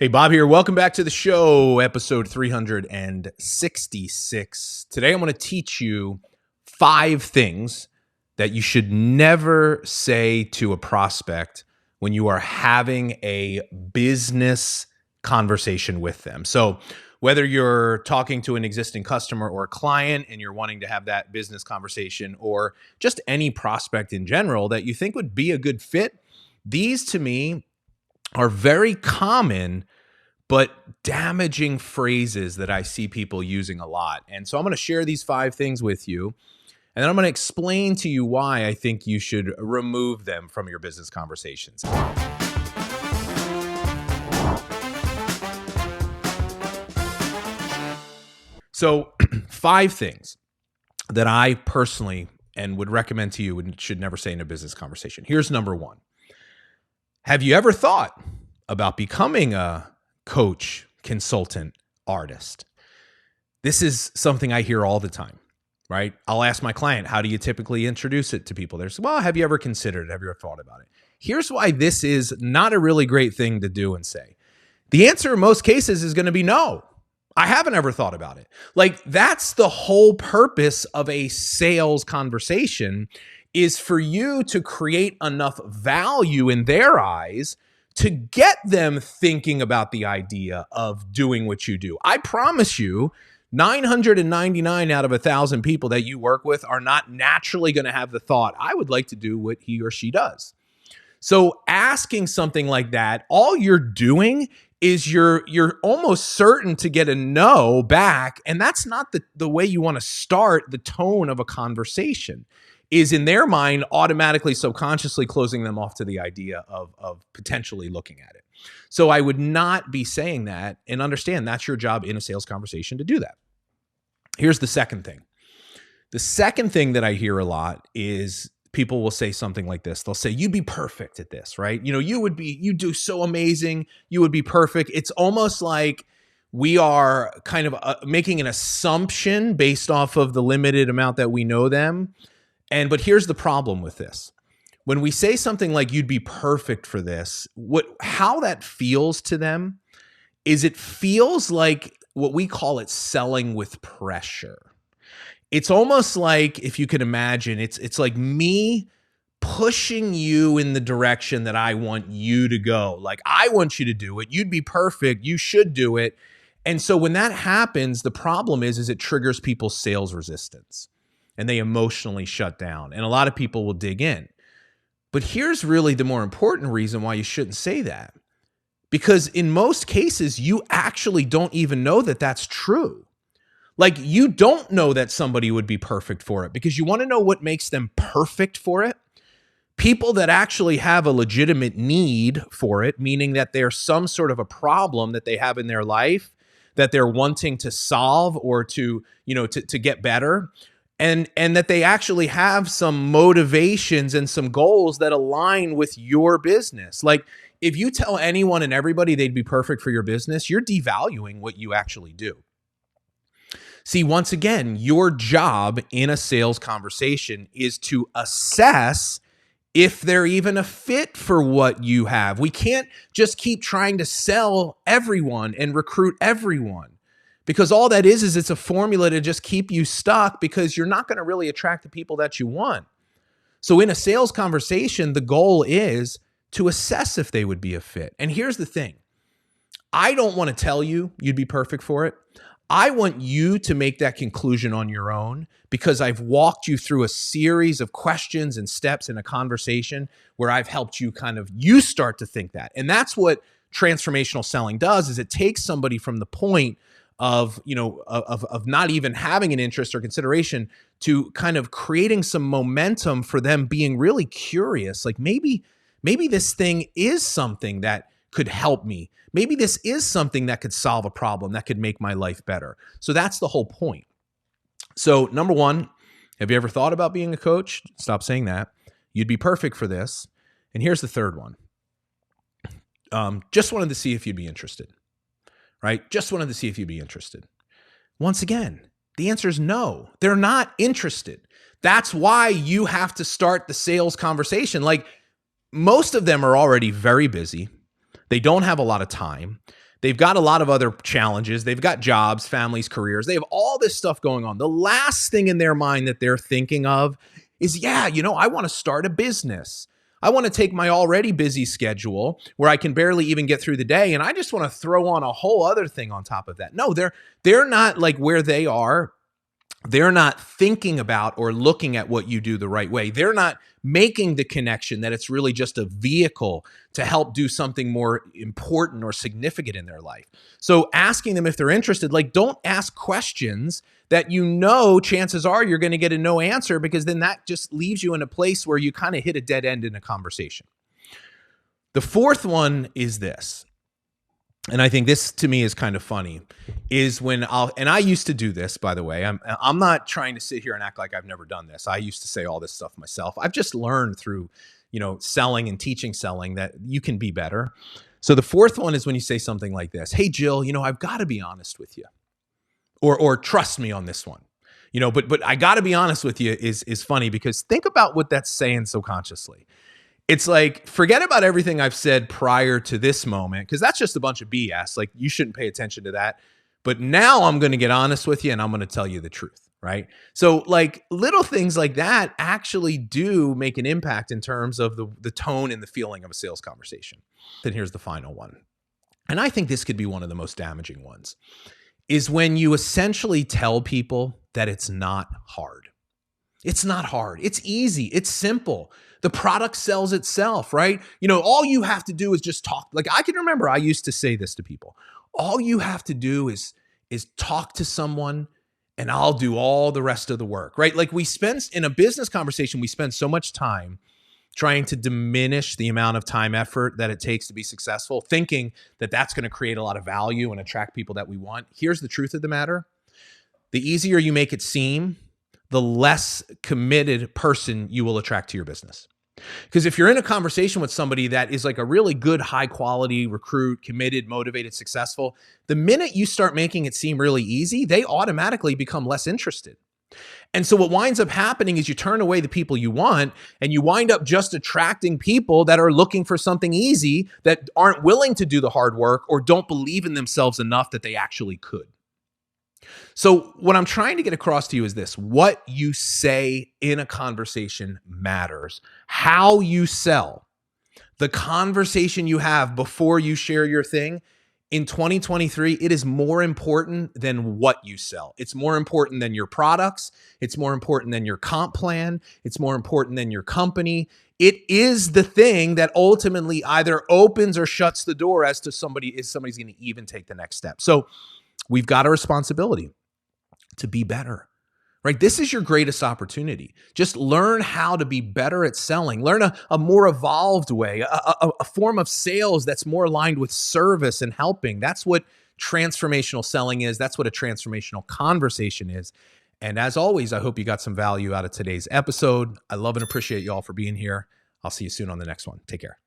Hey, Bob here. Welcome back to the show, episode 366. Today, I'm going to teach you 5 things that you should never say to a prospect when you are having a business conversation with them. So whether you're talking to an existing customer or a client and you're wanting to have that business conversation, or just any prospect in general that you think would be a good fit, these to me are very common but damaging phrases that I see people using a lot. And so I'm going to share these 5 things with you, and then I'm going to explain to you why I think you should remove them from your business conversations. So 5 things that I personally and would recommend to you and should never say in a business conversation. Here's number 1. Have you ever thought about becoming a coach, consultant, artist? This is something I hear all the time, right? I'll ask my client, how do you typically introduce it to people? They're saying, well, have you ever considered it? Have you ever thought about it? Here's why this is not a really great thing to do and say. The answer in most cases is going to be no. I haven't ever thought about it. Like, that's the whole purpose of a sales conversation, is for you to create enough value in their eyes to get them thinking about the idea of doing what you do. I promise you, 999 out of 1,000 people that you work with are not naturally going to have the thought, I would like to do what he or she does. So asking something like that, all you're doing is you're almost certain to get a no back, and that's not the way you want to start the tone of a conversation. Is in their mind automatically, subconsciously closing them off to the idea of potentially looking at it. So I would not be saying that, and understand that's your job in a sales conversation to do that. Here's the second thing. The second thing that I hear a lot is people will say something like this. They'll say, you'd be perfect at this, right? You do so amazing. You would be perfect. It's almost like we are kind of making an assumption based off of the limited amount that we know them. But here's the problem with this. When we say something like you'd be perfect for this, how that feels to them is it feels like what we call it selling with pressure. It's almost like, if you can imagine, it's like me pushing you in the direction that I want you to go. Like, I want you to do it. You'd be perfect. You should do it. And so when that happens, the problem is it triggers people's sales resistance, and they emotionally shut down. And a lot of people will dig in. But here's really the more important reason why you shouldn't say that. Because in most cases, you actually don't even know that that's true. Like, you don't know that somebody would be perfect for it, because you want to know what makes them perfect for it. People that actually have a legitimate need for it, meaning that there's some sort of a problem that they have in their life that they're wanting to solve or to get better. And that they actually have some motivations and some goals that align with your business. Like, if you tell anyone and everybody they'd be perfect for your business, you're devaluing what you actually do. See, once again, your job in a sales conversation is to assess if they're even a fit for what you have. We can't just keep trying to sell everyone and recruit everyone. Because all that is it's a formula to just keep you stuck, because you're not going to really attract the people that you want. So in a sales conversation, the goal is to assess if they would be a fit. And here's the thing. I don't want to tell you you'd be perfect for it. I want you to make that conclusion on your own, because I've walked you through a series of questions and steps in a conversation where I've helped you you start to think that. And that's what transformational selling does, is it takes somebody from the point of not even having an interest or consideration to kind of creating some momentum for them being really curious. Like, maybe this thing is something that could help me. Maybe this is something that could solve a problem that could make my life better. So that's the whole point. So number 1, have you ever thought about being a coach? Stop saying that. You'd be perfect for this. And here's the third one. Just wanted to see if you'd be interested. Right? Just wanted to see if you'd be interested. Once again, the answer is no. They're not interested. That's why you have to start the sales conversation. Like, most of them are already very busy. They don't have a lot of time. They've got a lot of other challenges. They've got jobs, families, careers. They have all this stuff going on. The last thing in their mind that they're thinking of is, yeah, I want to start a business. I want to take my already busy schedule where I can barely even get through the day, and I just want to throw on a whole other thing on top of that. No, they're not like where they are. They're not thinking about or looking at what you do the right way. They're not making the connection that it's really just a vehicle to help do something more important or significant in their life. So asking them if they're interested, like, don't ask questions that chances are you're going to get a no answer, because then that just leaves you in a place where you kind of hit a dead end in a conversation. The fourth one is this. And I think this to me is kind of funny, is when I used to do this, by the way. I'm not trying to sit here and act like I've never done this. I used to say all this stuff myself. I've just learned through, selling and teaching selling that you can be better. So the fourth one is when you say something like this: "Hey, Jill, I've got to be honest with you," or "Trust me on this one." But I got to be honest with you is funny, because think about what that's saying subconsciously. It's like, forget about everything I've said prior to this moment, because that's just a bunch of BS. Like, you shouldn't pay attention to that. But now I'm going to get honest with you, and I'm going to tell you the truth, right? So like little things like that actually do make an impact in terms of the tone and the feeling of a sales conversation. Then here's the final one. And I think this could be one of the most damaging ones, is when you essentially tell people that it's not hard. It's not hard. It's easy. It's simple. The product sells itself, right? All you have to do is just talk. Like, I can remember I used to say this to people. All you have to do is talk to someone, and I'll do all the rest of the work, right? Like, in a business conversation, we spend so much time trying to diminish the amount of time, effort that it takes to be successful, thinking that that's going to create a lot of value and attract people that we want. Here's the truth of the matter. The easier you make it seem, the less committed person you will attract to your business. Because if you're in a conversation with somebody that is like a really good, high quality recruit, committed, motivated, successful, the minute you start making it seem really easy, they automatically become less interested. And so what winds up happening is you turn away the people you want, and you wind up just attracting people that are looking for something easy, that aren't willing to do the hard work or don't believe in themselves enough that they actually could. So what I'm trying to get across to you is this: what you say in a conversation matters. How you sell, the conversation you have before you share your thing, in 2023, it is more important than what you sell. It's more important than your products. It's more important than your comp plan. It's more important than your company. It is the thing that ultimately either opens or shuts the door as to somebody's going to even take the next step. So we've got a responsibility to be better, right? This is your greatest opportunity. Just learn how to be better at selling. Learn a more evolved way, a form of sales that's more aligned with service and helping. That's what transformational selling is. That's what a transformational conversation is. And as always, I hope you got some value out of today's episode. I love and appreciate you all for being here. I'll see you soon on the next one. Take care.